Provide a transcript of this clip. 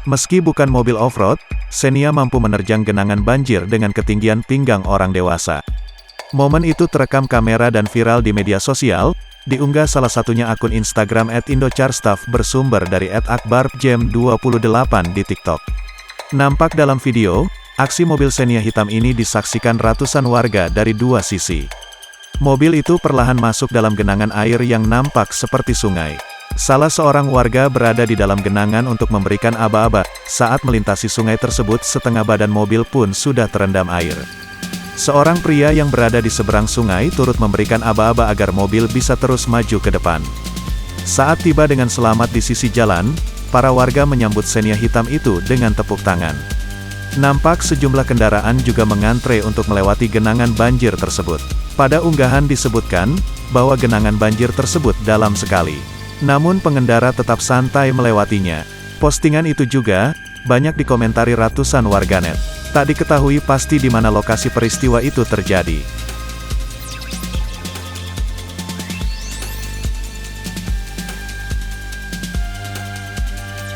Meski bukan mobil off-road, Xenia mampu menerjang genangan banjir dengan ketinggian pinggang orang dewasa. Momen itu terekam kamera dan viral di media sosial, diunggah salah satunya akun Instagram @indocharstuff bersumber dari @akbarjam28 di TikTok. Nampak dalam video, aksi mobil Xenia hitam ini disaksikan ratusan warga dari dua sisi. Mobil itu perlahan masuk dalam genangan air yang nampak seperti sungai. Salah seorang warga berada di dalam genangan untuk memberikan aba-aba, saat melintasi sungai tersebut setengah badan mobil pun sudah terendam air. Seorang pria yang berada di seberang sungai turut memberikan aba-aba agar mobil bisa terus maju ke depan. Saat tiba dengan selamat di sisi jalan, para warga menyambut Xenia hitam itu dengan tepuk tangan. Nampak sejumlah kendaraan juga mengantre untuk melewati genangan banjir tersebut. Pada unggahan disebutkan, bahwa genangan banjir tersebut dalam sekali. Namun pengendara tetap santai melewatinya. Postingan itu juga banyak dikomentari ratusan warganet. Tak diketahui pasti di mana lokasi peristiwa itu terjadi.